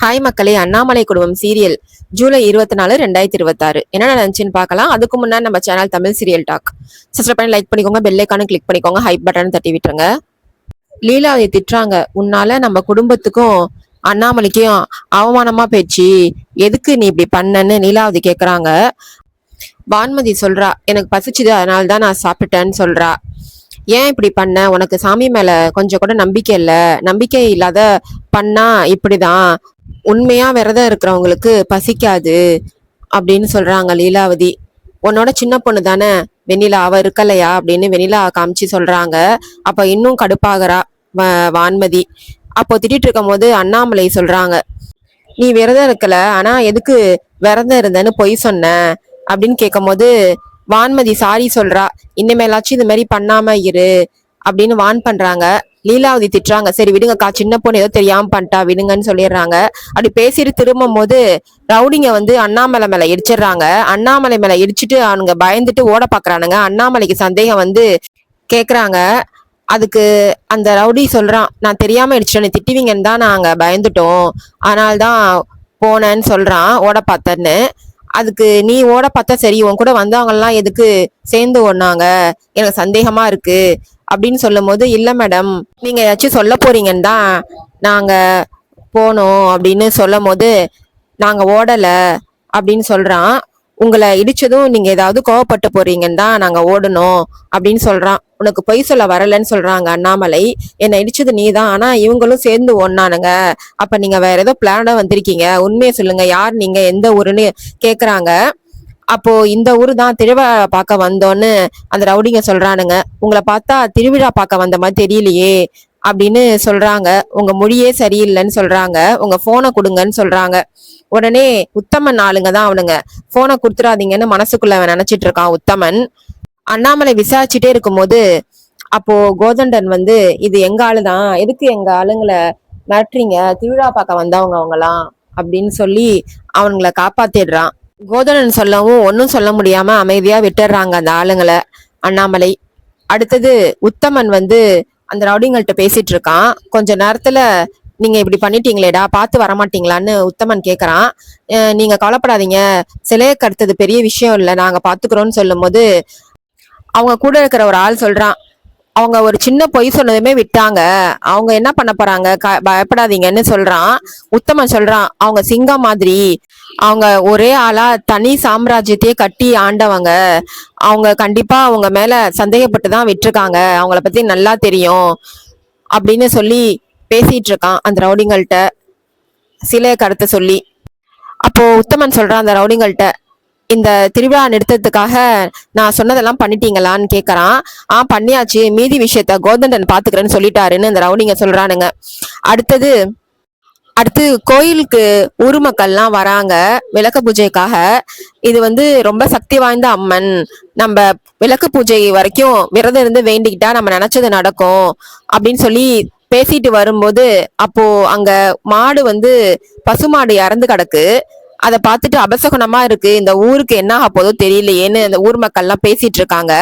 Hi மக்களே, அண்ணாமலை குடும்பம் serial July 24, 2026 என்ன நடந்துச்சுன்னு பார்க்கலாம். அதுக்கு முன்னாடி நம்ம channel Tamil serial talk subscribe பண்ணி லைக் பண்ணிக்கோங்க, பெல் ஐக்கானை கிளிக் பண்ணிக்கோங்க, ஹைப் பட்டன் தட்டி விட்டுருங்க. லீலாவை திட்டுறாங்க. உன்னால நம்ம குடும்பத்துக்கும் அண்ணாமலைக்கும் அவமானமா போச்சு, எதுக்கு நீ இப்படி பண்ணன்னு லீலாவதி கேக்குறாங்க. வான்மதி சொல்றா, எனக்கு பசிச்சுது அதனால தான் நான் சாப்பிட்டேன்னு சொல்றா. ஏன் இப்படி பண்ண? உனக்கு சாமி மேல கொஞ்சம் கூட நம்பிக்கை இல்ல? நம்பிக்கை இல்லாத பண்ணா இப்படிதான். உண்மையா விரதம் இருக்கிறவங்களுக்கு பசிக்காது அப்படின்னு சொல்றாங்க லீலாவதி. உன்னோட சின்ன பொண்ணு தானே வெண்ணிலா, அவ இருக்கலையா அப்படின்னு வெண்ணிலா காமிச்சு சொல்றாங்க. அப்ப இன்னும் கடுப்பாகிறா வான்மதி. அப்போ திட்டிட்டு இருக்கும் போது அண்ணாமலை சொல்றாங்க, நீ விரதம் இருக்கல, ஆனா எதுக்கு விரதம் இருந்தேன்னு பொய் சொன்ன அப்படின்னு கேட்கும் போது வான்மதி சாரி சொல்றா. இனிமேலாச்சும் இது மாதிரி பண்ணாம இரு அப்படின்னு வான் பண்றாங்க. லீலாவதி திட்டுறாங்க, சரி விடுங்கக்கா, சின்ன பொண்ணு ஏதோ தெரியாம பண்ணிட்டா விடுங்கன்னு சொல்லிடுறாங்க. அப்படி பேசிட்டு திரும்பும் போது ரவுடிங்க வந்து அண்ணாமலை மேல இடிச்சிடுறாங்க. அண்ணாமலை மேல இடிச்சிட்டு அவனுங்க பயந்துட்டு ஓட பாக்குறானுங்க. அண்ணாமலைக்கு சந்தேகம் வந்து கேக்குறாங்க. அதுக்கு அந்த ரவுடி சொல்றான், நான் தெரியாம இடிச்சிட்டேன், திட்டுவீங்கன்னு தான் நாங்க பயந்துட்டோம், அதனால்தான் போனேன்னு சொல்றான் ஓட பார்த்தன்னு. அதுக்கு நீ ஓட பார்த்தா சரி, உன் கூட வந்தவங்க எல்லாம் எதுக்கு சேர்ந்து ஓடினாங்க, எனக்கு சந்தேகமா இருக்கு அப்படின்னு சொல்லும் போது, இல்ல மேடம் நீங்க ஏதாச்சும் சொல்ல போறீங்கன்னு தான் நாங்க போனோம் அப்படின்னு சொல்லும் போது, நாங்க ஓடல அப்படின்னு சொல்றான். உங்களை இடிச்சதும் நீங்க ஏதாவது கோவப்பட்டு போறீங்கன்னு தான் நாங்க ஓடணும் அப்படின்னு சொல்றான். உனக்கு பொய் சொல்ல வரலன்னு சொல்றாங்க அண்ணாமலை. என்னை இடிச்சது நீ தான், ஆனா இவங்களும் சேர்ந்து ஒன்னானுங்க, அப்ப நீங்க வேற ஏதோ பிளான வந்திருக்கீங்க, உண்மையை சொல்லுங்க, யார் நீங்க, எந்த ஊருன்னு கேக்குறாங்க. அப்போ இந்த ஊரு தான், திருவிழா பார்க்க வந்தோன்னு அந்த ரவுடிங்க சொல்றானுங்க. உங்களை பார்த்தா திருவிழா பார்க்க வந்த மாதிரி தெரியலையே அப்படின்னு சொல்றாங்க. உங்க மொழியே சரியில்லைன்னு சொல்றாங்க. உங்க போனை கொடுங்கன்னு சொல்றாங்க. உடனே உத்தமன் ஆளுங்க தான் அவனுங்க. போனை கொடுத்துடாதீங்கன்னு மனசுக்குள்ள அவன் நினைச்சிட்டு இருக்கான் உத்தமன். அண்ணாமலை விசாரிச்சுட்டே இருக்கும்போது அப்போ கோதண்டன் வந்து, இது எங்க ஆளுதான், எதுக்கு எங்க ஆளுங்களை மிரட்டுறீங்க, திருவிழா பார்க்க வந்தவங்க அவங்கலாம் அப்படின்னு சொல்லி அவனுங்களை காப்பாத்திடுறான். கோதண்டன் சொல்லவும் ஒன்னும் சொல்ல முடியாம அமைதியா விட்டுடுறாங்க அந்த ஆளுங்களை அண்ணாமலை. அடுத்தது உத்தமன் வந்து அந்த ரவுடிங்கள்ட்ட பேசிட்டு இருக்கான். கொஞ்ச நேரத்துல, நீங்க இப்படி பண்ணிட்டீங்களேடா, பார்த்து வரமாட்டீங்களான்னு உத்தமன் கேக்குறான். நீங்க கவலைப்படாதீங்க, சிலையை கடத்தது பெரிய விஷயம் இல்லை, நாங்க பாத்துக்கிறோம்னு சொல்லும் போது அவங்க கூட இருக்கிற ஒரு ஆள் சொல்றான், அவங்க ஒரு சின்ன பொய் சொன்னதுமே விட்டாங்க, அவங்க என்ன பண்ண போறாங்க, பயப்படாதீங்கன்னு சொல்றான். உத்தமன் சொல்றான், அவங்க சிங்கம் மாதிரி, அவங்க ஒரே ஆளா தனி சாம்ராஜ்யத்தையே கட்டி ஆண்டவங்க, அவங்க கண்டிப்பா அவங்க மேல சந்தேகப்பட்டு தான் விட்டுருக்காங்க, அவங்கள பத்தி நல்லா தெரியும் அப்படின்னு சொல்லி பேசிட்டு இருக்கான் அந்த ரவுடிங்கள்ட்ட சிலையை கடத்த சொல்லி. அப்போ உத்தமன் சொல்றான் அந்த ரவுடிங்கள்ட்ட, இந்த திருவிழா நிறுத்தத்துக்காக நான் சொன்னதெல்லாம் பண்ணிட்டீங்களான்னு கேக்குறான். பண்ணியாச்சு, மீதி விஷயத்த கோதண்டன் பாத்துக்கிறேன்னு சொல்லிட்டாருன்னு அந்த ரவுடிங்க சொல்றானுங்க. அடுத்து கோயிலுக்கு ஊர் மக்கள்லாம் வராங்க விளக்கு பூஜைக்காக. இது வந்து ரொம்ப சக்தி வாய்ந்த அம்மன், நம்ம விளக்கு பூஜை வரைக்கும் விரதம் இருந்து வேண்டிக்கிட்டா நம்ம நினைச்சது நடக்கும் அப்படின்னு சொல்லி பேசிட்டு வரும்போது, அப்போ அங்க மாடு வந்து பசுமாடு இறந்து கிடக்கு. அதை பார்த்துட்டு அபசகுணமா இருக்கு, இந்த ஊருக்கு என்ன ஆக போதோ தெரியலையேன்னு அந்த ஊர் மக்கள் எல்லாம் பேசிட்டு இருக்காங்க.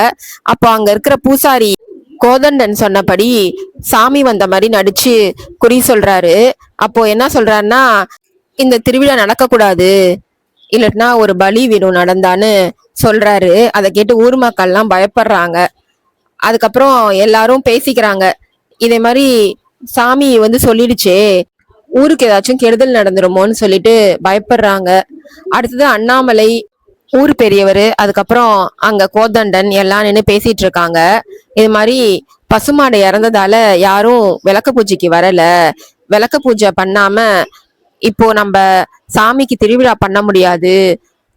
அப்போ அங்க இருக்கிற பூசாரி கோதண்டன் சொன்னபடி சாமி வந்த மாதிரி நடிச்சு குறி சொல்றாரு. அப்போ என்ன சொல்றாருன்னா, இந்த திருவிழா நடக்க கூடாது, இல்லட்னா ஒரு பலி விடும் நடந்தான்னு சொல்றாரு. அதை கேட்டு ஊர் மக்கள் எல்லாம் பயப்படுறாங்க. அதுக்கப்புறம் எல்லாரும் பேசிக்கிறாங்க, இதே மாதிரி சாமி வந்து சொல்லிடுச்சே, ஊருக்கு ஏதாச்சும் கெடுதல் நடந்துருமோன்னு சொல்லிட்டு பயப்படுறாங்க. அடுத்தது அண்ணாமலை, ஊர் பெரியவர், அதுக்கப்புறம் அங்க கோதண்டன் எல்லாம் நின்று பேசிட்டு இருக்காங்க. இது மாதிரி பசுமாடு இறந்ததால யாரும் விளக்கு பூஜைக்கு வரல, விளக்கு பூஜை பண்ணாம இப்போ நம்ம சாமிக்கு திருவிழா பண்ண முடியாது,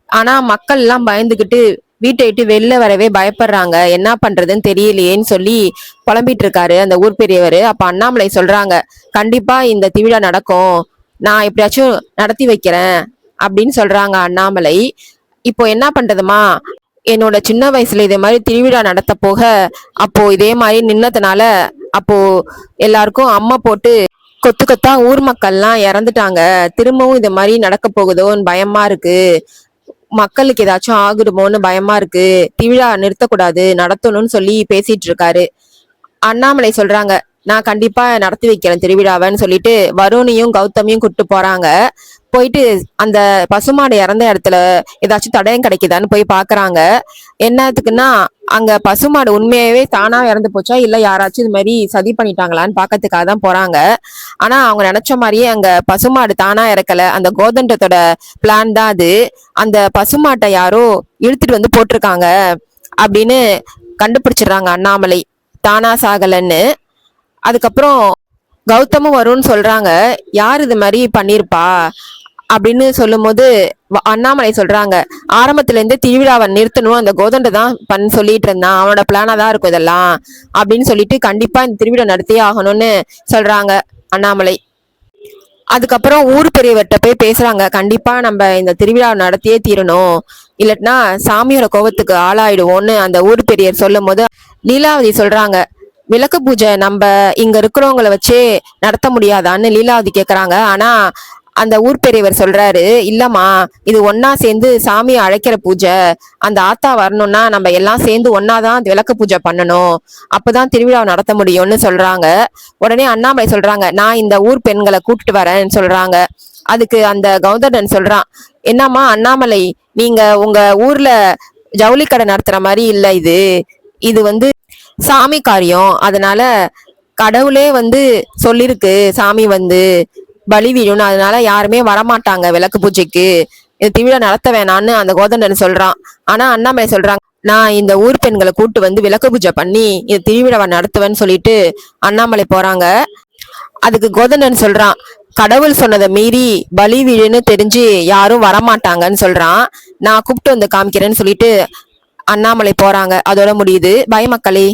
ஆனா மக்கள் எல்லாம் பயந்துகிட்டு வீட்டை விட்டு வெளில வரவே பயப்படுறாங்க, என்ன பண்றதுன்னு தெரியலையேன்னு சொல்லி புலம்பிட்டு இருக்காரு அந்த ஊர் பெரியவர். அப்ப அண்ணாமலை சொல்றாங்க, கண்டிப்பா இந்த திருவிழா நடக்கும், நான் எப்படியாச்சும் நடத்தி வைக்கிறேன் அப்படின்னு சொல்றாங்க அண்ணாமலை. இப்போ என்ன பண்றதுமா, என்னோட சின்ன வயசுல இதே மாதிரி திருவிழா நடத்த போக அப்போ இதே மாதிரி நின்னதுனால அப்போ எல்லாருக்கும் அம்மா போட்டு கொத்து கொத்தா ஊர் மக்கள்லாம் இறந்துட்டாங்க, திரும்பவும் இது மாதிரி நடக்க போகுதோன்னு பயமா இருக்கு, மக்களுக்கு ஏதாச்சும் ஆகுடுமோன்னு பயமா இருக்கு, திருவிழா நிறுத்தக்கூடாது நடத்தணும்னு சொல்லி பேசிட்டு இருக்காரு. அண்ணாமலை சொல்றாங்க, நான் கண்டிப்பா நடத்தி வைக்கிறேன் திருவிழாவைன்னு சொல்லிட்டு வருணையும் கௌதமியும் கூட்டு போறாங்க. போயிட்டு அந்த பசுமாடு இறந்த இடத்துல ஏதாச்சும் தடயம் கிடைக்குதான்னு போய் பாக்குறாங்க. என்னத்துக்குன்னா அங்க பசுமாடு உண்மையாவே தானா இறந்து போச்சா இல்ல யாராச்சும் இது மாதிரி சதி பண்ணிட்டாங்களான்னு பாக்கிறதுக்காக தான் போறாங்க. ஆனா அவங்க நினைச்ச மாதிரியே அங்க பசுமாடு தானா இறக்கல, அந்த கோதண்டத்தோட பிளான் தான் அது. அந்த பசுமாட்டை யாரோ இழுத்துட்டு வந்து போட்டிருக்காங்க அப்படின்னு கண்டுபிடிச்சிடுறாங்க அண்ணாமலை, தானா சாகலன்னு. அதுக்கப்புறம் கௌதமும் வரும்னு சொல்றாங்க, யார் இது மாதிரி பண்ணிருப்பா அப்படின்னு சொல்லும் போது அண்ணாமலை சொல்றாங்க, ஆரம்பத்துல இருந்து திருவிழாவை நிறுத்தணும், அந்த கோதண்டை தான் சொல்லிட்டு இருந்தான், அவனோட பிளானா தான் இருக்கும் இதெல்லாம் அப்படின்னு சொல்லிட்டு கண்டிப்பா இந்த திருவிழா நடத்தியே ஆகணும்னு சொல்றாங்க அண்ணாமலை. அதுக்கப்புறம் ஊர் பெரியவர்கிட்ட போய் பேசுறாங்க, கண்டிப்பா நம்ம இந்த திருவிழா நடத்தியே தீரணும், இல்லட்டினா சாமியோட கோபத்துக்கு ஆளாயிடுவோம்னு அந்த ஊர் பெரியர் சொல்லும் போது லீலாவதி சொல்றாங்க, விளக்கு பூஜை நம்ம இங்க இருக்கிறவங்கள வச்சே நடத்த முடியாதான்னு லீலாவதி கேக்குறாங்க. ஆனா அந்த ஊர் பெரியவர் சொல்றாரு, இல்லம்மா இது ஒன்னா சேர்ந்து சாமியை அழைக்கிற பூஜை, அந்த ஆத்தா வரணும்னா நம்ம எல்லாம் சேர்ந்து ஒன்னாதான் விளக்கு பூஜை பண்ணணும், அப்பதான் திருவிழா நடத்த முடியும்னு சொல்றாங்க. உடனே அண்ணாமலை சொல்றாங்க, நான் இந்த ஊர் பெண்களை கூட்டிட்டு வரேன்னு சொல்றாங்க. அதுக்கு அந்த கௌதமன் சொல்றான், என்னம்மா அண்ணாமலை, நீங்க உங்க ஊர்ல ஜவுளி கடை நடத்துற மாதிரி இல்ல, இது இது சாமி காரியம், அதனால கடவுளே சொல்லிருக்கு சாமி பலி வீழும்னு, அதனால யாருமே வரமாட்டாங்க விளக்கு பூஜைக்கு, இது திருவிழா நடத்த வேணான்னு அந்த கோதண்டன் சொல்றான். ஆனா அண்ணாமலை சொல்றாங்க, நான் இந்த ஊர் பெண்களை கூட்டு விளக்கு பூஜை பண்ணி இந்த திருவிழாவை நடத்துவேன்னு சொல்லிட்டு அண்ணாமலை போறாங்க. அதுக்கு கோதண்டன் சொல்றான், கடவுள் சொன்னதை மீறி பலி வீழுன்னு தெரிஞ்சு யாரும் வரமாட்டாங்கன்னு சொல்றான், நான் கூப்பிட்டு காமிக்கிறேன்னு சொல்லிட்டு அண்ணாமலை போறாங்க. அதோட முடியுது. பை மக்களே.